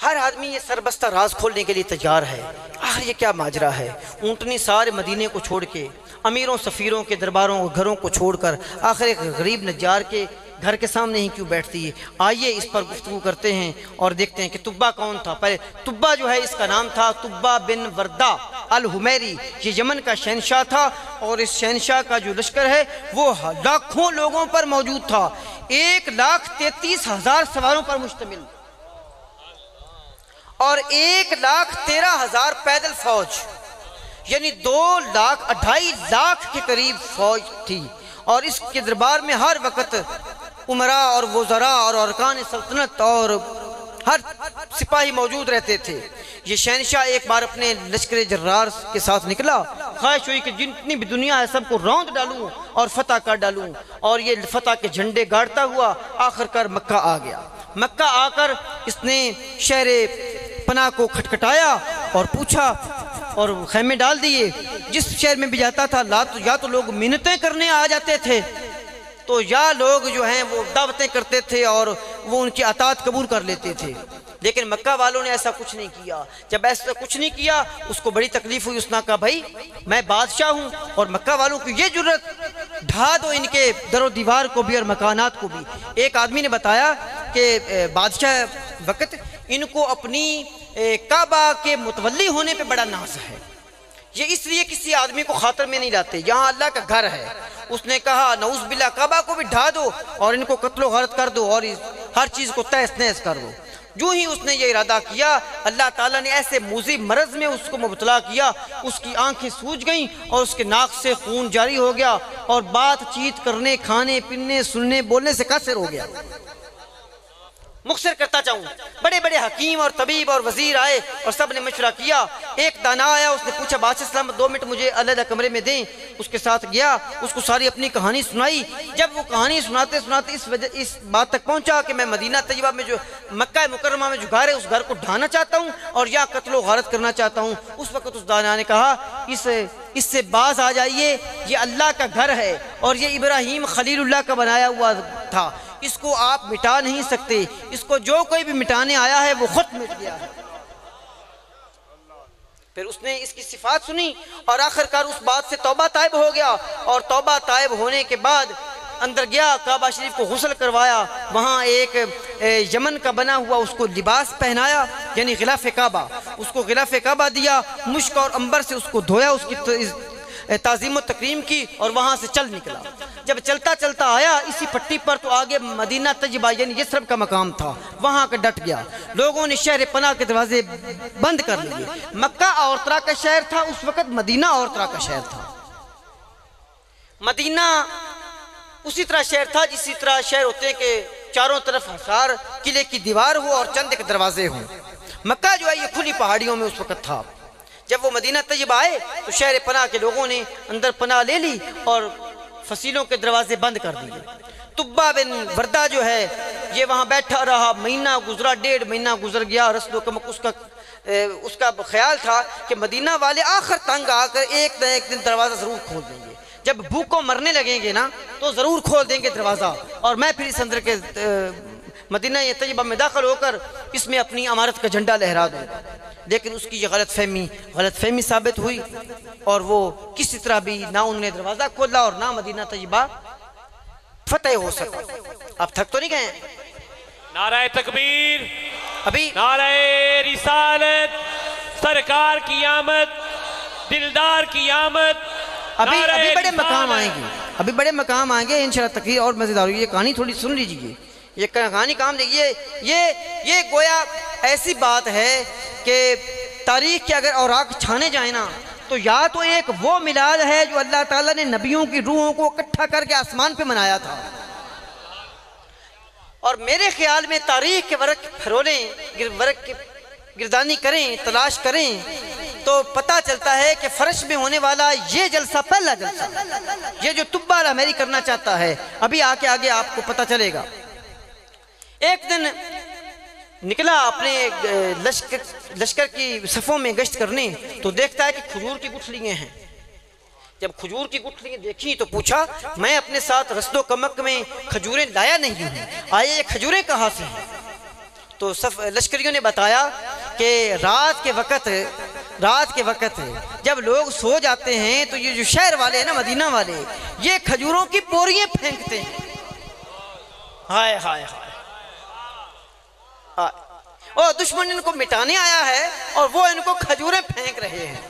हर आदमी ये सरबस्ता राज खोलने के लिए तैयार है। आखिर ये क्या माजरा है? ऊँटनी सारे मदीने को छोड़ के, अमीरों सफ़ीरों के दरबारों और घरों को छोड़कर आखिर एक गरीब नज्जार के घर के सामने ही क्यों बैठती है? आइए इस पर गुफ्तगू करते हैं और देखते हैं कि तुब्बा कौन था। पहले तुब्बा जो है, इसका नाम था तुब्बा बिन वर्दा अल हुमैरी। ये यमन का शहनशाह था और इस शहनशाह का जो लश्कर है वो लाखों लोगों पर मौजूद था। 1,33,000 सवारों पर मुश्तमिल और 1,13,000 पैदल फौज, यानी 2,02,500,000 के करीब फौज थी। और इसके दरबार में हर वक्त उमरा और वज़रा और अरकान सल्तनत और हर सिपाही मौजूद रहते थे। ये शहनशाह एक बार अपने लश्कर जर्रार के साथ निकला। ख्वाहिश हुई कि जितनी भी दुनिया है सबको रौंद डालूं और फतह कर डालूं। और ये फतह के झंडे गाड़ता हुआ आखिरकार मक्का आ गया। मक्का आकर इसने शहर पनाह को खटखटाया और पूछा और खैमे डाल दिए। जिस शहर में भी जाता था या तो लोग मिन्नतें करने आ जाते थे, तो या लोग जो हैं वो दावतें करते थे और वो उनकी अताअत कबूल कर लेते थे। लेकिन मक्का वालों ने ऐसा कुछ नहीं किया। जब ऐसा कुछ नहीं किया, उसको बड़ी तकलीफ हुई। उसने कहा भाई मैं बादशाह हूँ और मक्का वालों की ये जुर्रत, ढा दो इनके दरो दीवार को भी और मकानात को भी। एक आदमी ने बताया कि बादशाह वक्त इनको अपनी काबा के मुतवल्ली होने पे बड़ा नाज है। ये इसलिए किसी आदमी को खातर में नहीं लाते, यहाँ अल्लाह का घर है। उसने कहा नऊज़ बिल्लाह काबा को भी ढा दो और इनको कत्लो गारत कर दो और हर चीज़ को तहस नहस कर दो। जो ही उसने ये इरादा किया, अल्लाह ताला ने ऐसे मुज़िब मरज में उसको मुबतला किया, उसकी आंखें सूज गईं और उसके नाक से खून जारी हो गया और बातचीत करने, खाने पीने, सुनने बोलने से कासिर हो गया। मुख्तसर करता चाहूँ, बड़े बड़े हकीम और तबीब और वजीर आए और सब ने मशवरा किया। एक दाना आया, उसने पूछा बादशाह सलाम 2 मिनट मुझे अलग कमरे में दें। उसके साथ गया, उसको सारी अपनी कहानी सुनाई। जब वो कहानी सुनाते सुनाते इस बात तक पहुँचा कि मैं मदीना तैयबा में जो मक्का मुकर्रमा में जो घर है उस घर को ढाना चाहता हूँ और यहाँ कत्लो गारत करना चाहता हूँ। उस वक्त उस दाना ने कहा इससे बाज आ जाइए, ये अल्लाह का घर है और ये इब्राहीम खलीलुल्लाह का बनाया हुआ था। इसको आप मिटा नहीं सकते। इसको जो कोई भी मिटाने आया है वो खुद मिट गया है। फिर उसने इसकी सिफात सुनी और आखिरकार उस बात से तौबा ताइब हो गया। और तौबा ताइब होने के बाद अंदर गया, काबा शरीफ को गुस्ल करवाया। वहाँ एक यमन का बना हुआ उसको लिबास पहनाया, यानी गिलाफ काबा, उसको गिलाफ काबा दिया। मुश्क और अंबर से उसको धोया, उसकी ताज़ीम तकरीम की और वहाँ से चल निकला। जब चलता चलता आया इसी पट्टी पर, तो आगे मदीना तैयबा यानी यसरब का मकाम था, वहाँ का डट गया। लोगों ने शहर पनाह के दरवाजे बंद कर लिए। मक्का और तरह का शहर था उस वक़्त, मदीना और तरह का शहर था। मदीना उसी तरह शहर था जिसी तरह शहर होते कि चारों तरफ हसार किले की दीवार हो और चंद एक दरवाजे हों। मक्का जो है ये खुली पहाड़ियों में उस वक़्त था। जब वो मदीना तैयबा आए तो शहर पनाह के लोगों ने अंदर पनाह ले ली और फसीलों के दरवाजे बंद कर दिए। तुब्बा बिन वर्दा जो है ये वहाँ बैठा रहा। महीना गुजरा, 1.5 महीना गुजर गया। रस्दो कमक उसका ख्याल था कि मदीना वाले आखिर तंग आकर एक न एक दिन दरवाज़ा ज़रूर खोल देंगे। जब भूखों मरने लगेंगे ना तो ज़रूर खोल देंगे दरवाज़ा और मैं फिर इस अंदर के मदीना तैयबा में दाखिल होकर इसमें अपनी अमारत का झंडा लहरा दूँगा। लेकिन उसकी ये गलत फहमी साबित हुई और वो किसी तरह भी ना उन्होंने दरवाज़ा खोला और ना मदीना तैयबा फतेह हो सका। अब थक तो नहीं गए? नाराए तकबीर, अभी नाराए रिसालत, सरकार की आमद, दिलदार की आमद। अभी बड़े मकाम आएंगे, अभी बड़े मकाम आएंगे इंशाअल्लाह। तकरीर और मज़ेदार होगी। ये कहानी थोड़ी सुन लीजिए, ये कहानी काम देखिए। ये गोया ऐसी बात है कि तारीख के अगर औराक छाने जाए ना तो या तो एक वो मिलाद है जो अल्लाह ताला ने नबियों की रूहों को इकट्ठा करके आसमान पे मनाया था, और मेरे ख्याल में तारीख के वर्क फरोलें, वर्क की गिरदानी करें, तलाश करें तो पता चलता है कि फर्श में होने वाला ये जलसा पहला जलसा, ये जो तुब्बा अल-हुमैरी करना चाहता है, अभी आगे आपको पता चलेगा। एक दिन निकला अपने लश्कर की सफ़ों में गश्त करने, तो देखता है कि खजूर की गुठलियाँ हैं। जब खजूर की गुठलियाँ देखी तो पूछा, मैं अपने साथ रस्दो कमक में खजूरें लाया नहीं हूँ, आए ये खजूरें कहाँ से हैं? तो लश्करियों ने बताया कि रात के वक़्त जब लोग सो जाते हैं तो ये जो शहर वाले हैं ना, मदीना वाले, ये खजूरों की बोरियां फेंकते हैं। हाय हाय हाय, और दुश्मन इनको मिटाने आया है और वो इनको खजूरें फेंक रहे हैं,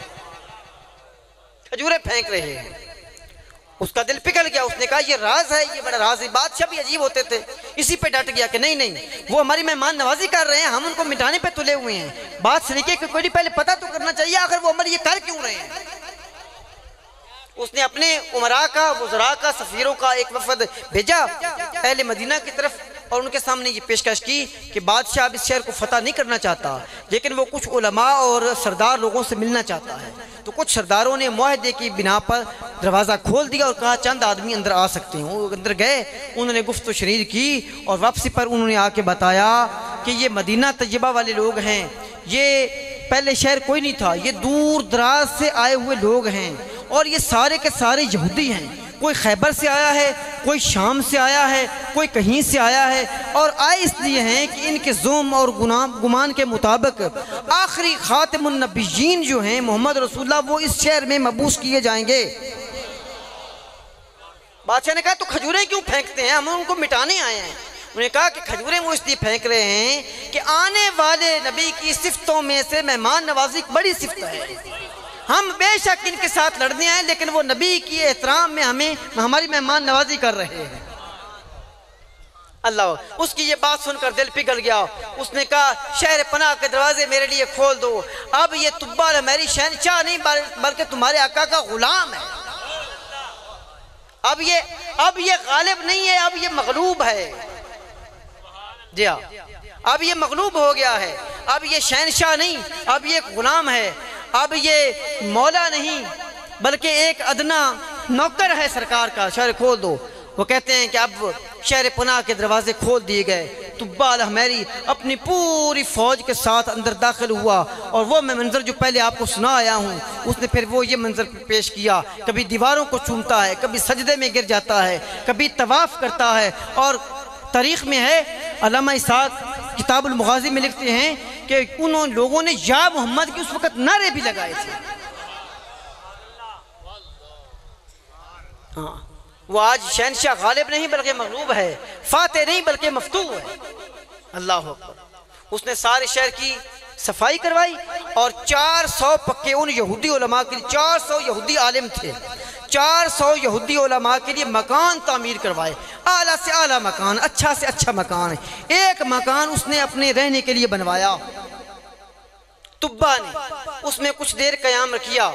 खजूरें फेंक रहे हैं। उसका दिल पिघल गया, उसने कहा ये राज है, ये बड़ा राज है। बादशाह भी अजीब होते थे, इसी पे डट गया कि नहीं वो हमारी मेहमान नवाजी कर रहे हैं, हम उनको मिटाने पे तुले हुए हैं। बात सलीके की कोई पहले पता तो करना चाहिए आखिर वो हमारे ये कर क्यों रहे हैं। उसने अपने उमरा का, वज़रा का, सफ़ीरों का एक वफद भेजा अहले मदीना की तरफ और उनके सामने ये पेशकश की कि बादशाह अब इस शहर को फतह नहीं करना चाहता, लेकिन वो कुछ उलमा और सरदार लोगों से मिलना चाहता है। तो कुछ सरदारों ने मुआहदे की बिना पर दरवाज़ा खोल दिया और कहा चंद आदमी अंदर आ सकते हैं। वो अंदर गए, उन्होंने गुफ्त शरीर की और वापसी पर उन्होंने आके बताया कि ये मदीना तैयबा वाले लोग हैं, ये पहले शहर कोई नहीं था, ये दूर दराज से आए हुए लोग हैं और ये सारे के सारे यहूदी हैं। कोई खैबर से आया है, कोई शाम से आया है, कोई कहीं से आया है, और आए इसलिए हैं कि इनके ज़ुल्म और गुमान के मुताबिक आखिरी खातिमुन नबिय्यीन जो हैं मोहम्मद रसूलुल्लाह, वो इस शहर में मबूस किए जाएंगे। बादशाह ने कहा तो खजूरें क्यों फेंकते हैं, हम उनको मिटाने आए हैं। उन्होंने कहा कि खजूरें वो इसलिए फेंक रहे हैं कि आने वाले नबी की सिफ्तों में से मेहमान नवाजी एक बड़ी सिफ्त है। हम बेशक इनके साथ लड़ने आए, लेकिन वो नबी की एहतराम में हमारी मेहमान नवाजी कर रहे हैं। अल्लाह, उसकी ये बात सुनकर दिल पिघल गया। उसने कहा शहर पनाह के दरवाजे मेरे लिए खोल दो। अब ये तुब्बा मेरी शहनशाह नहीं बल्कि तुम्हारे आका का गुलाम है। अब ये गालिब नहीं है, अब ये मगलूब है। जी हाँ, अब ये मगलूब हो गया है। अब ये शहनशाह नहीं, अब ये गुलाम है। अब ये मौला नहीं बल्कि एक अदना नौकर है सरकार का। शहर खोल दो। वो कहते हैं कि अब शहर पनाह के दरवाजे खोल दिए गए। तुब्बा अल-हमेरी अपनी पूरी फौज के साथ अंदर दाखिल हुआ और वो मैं मंजर जो पहले आपको सुना आया हूँ, उसने फिर वो ये मंजर पेश किया। कभी दीवारों को चूमता है, कभी सजदे में गिर जाता है, कभी तवाफ करता है। और तारीख में है, अल्लामा इसाक किताबुल मुगाज़ी में लिखते हैं कि उन लोगों ने या मोहम्मद के उस वक़्त नारे भी लगाए थे। हाँ, वो आज शहनशाह गालिब नहीं बल्कि मगलूब है, फातेह नहीं बल्कि मफ्तूह है। अल्लाह अकबर। उसने सारे शहर की सफाई करवाई और 400 पक्के उन यहूदी उलमा के लिए, 400 यहूदी आलिम थे, 400 यहूदी उलमा के लिए मकान तामीर करवाए। आला से आला मकान, अच्छा से अच्छा मकान। एक मकान उसने अपने रहने के लिए बनवाया। तुब्बा ने उसमें कुछ देर क़याम किया।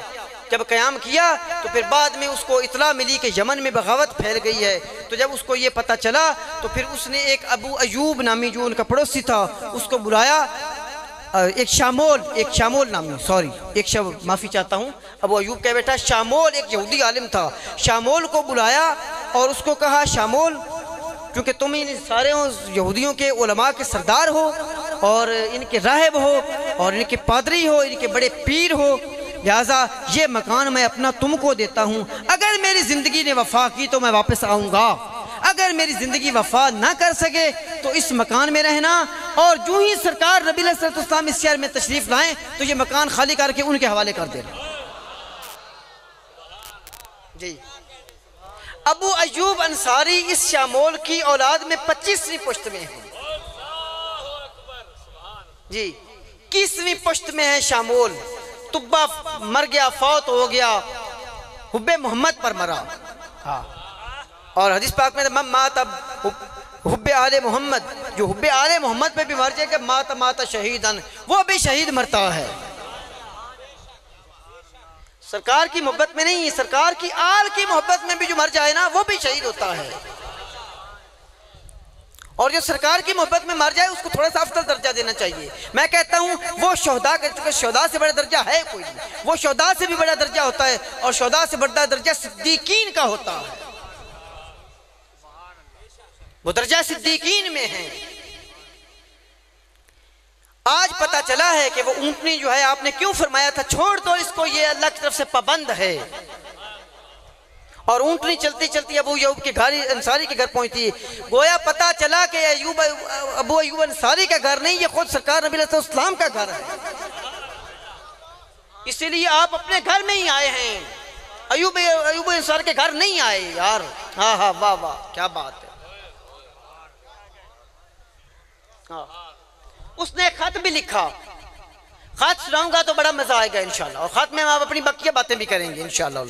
जब क़याम किया तो फिर बाद में उसको इतला मिली कि यमन में बगावत फैल गई है। तो जब उसको ये पता चला तो फिर उसने एक अबू अयूब नामी जो उनका पड़ोसी था उसको बुलाया। एक शामोल नामी, माफ़ी चाहता हूँ, अबू अयूब का बेटा शामोल एक यहूदी आलिम था। शामोल को बुलाया और उसको कहा शामोल, क्योंकि तुम इन सारे यहूदियों के उलमा के सरदार हो और इनके राहिब हो और इनके पादरी हो, इनके बड़े पीर हो, लिहाजा ये मकान मैं अपना तुमको देता हूँ। अगर मेरी ज़िंदगी ने वफा की तो मैं वापस आऊँगा, अगर मेरी ज़िंदगी वफा ना कर सके तो इस मकान में रहना। और जो ही सरकार नबी अलैहिस्सलाम इस शहर में तशरीफ़ लाएँ तो ये मकान खाली करके उनके हवाले कर देना। जी, अबू अयूब अंसारी इस शामोल की औलाद में 25वीं पुश्त में है। जी, 21वीं पुश्त में है शामोल। तुब्बा मर गया, फौत हो गया, हुब्बे मोहम्मद पर मरा। हाँ, और हदीस पाक में मात हुब्बे आले मोहम्मद, जो हुब्बे आले मोहम्मद पे भी मर जाएगा माता शहीदन, वो भी शहीद मरता है। सरकार की मोहब्बत में नहीं, सरकार की आल की मोहब्बत में भी जो मर जाए ना वो भी शहीद होता है। और जो सरकार की मोहब्बत में मर जाए उसको थोड़ा सा अफजल दर्जा देना चाहिए। मैं कहता हूँ वो शोहदा से बड़ा दर्जा है कोई नहीं, वो शोहदा से भी बड़ा दर्जा होता है और शोहदा से बड़ा दर्जा सिद्दीकीन का होता है। वो दर्जा सिद्दीकीन में है। आज पता चला है कि वो ऊंटनी जो है आपने क्यों फरमाया था छोड़ दो इसको, ये अल्लाह की तरफ से पाबंद है। और ऊँटनी चलती चलती अबू अय्यूब के घर अंसारी के घर पहुंचती। गोया पता चला कि अबू अय्यूब अंसारी का घर नहीं, ये खुद सरकार नबी अलैहिस्सलाम का घर है। इसीलिए आप अपने घर में ही आए हैं, अय्यूब अंसारी के घर नहीं आए यार। हाँ हाँ, वाह वाह, क्या बात है। हाँ, उसने खत भी लिखा, खत सुनाऊंगा तो बड़ा मजा आएगा इंशाल्लाह, और खत में हम अपनी बकिया बातें भी करेंगे इंशाल्लाह।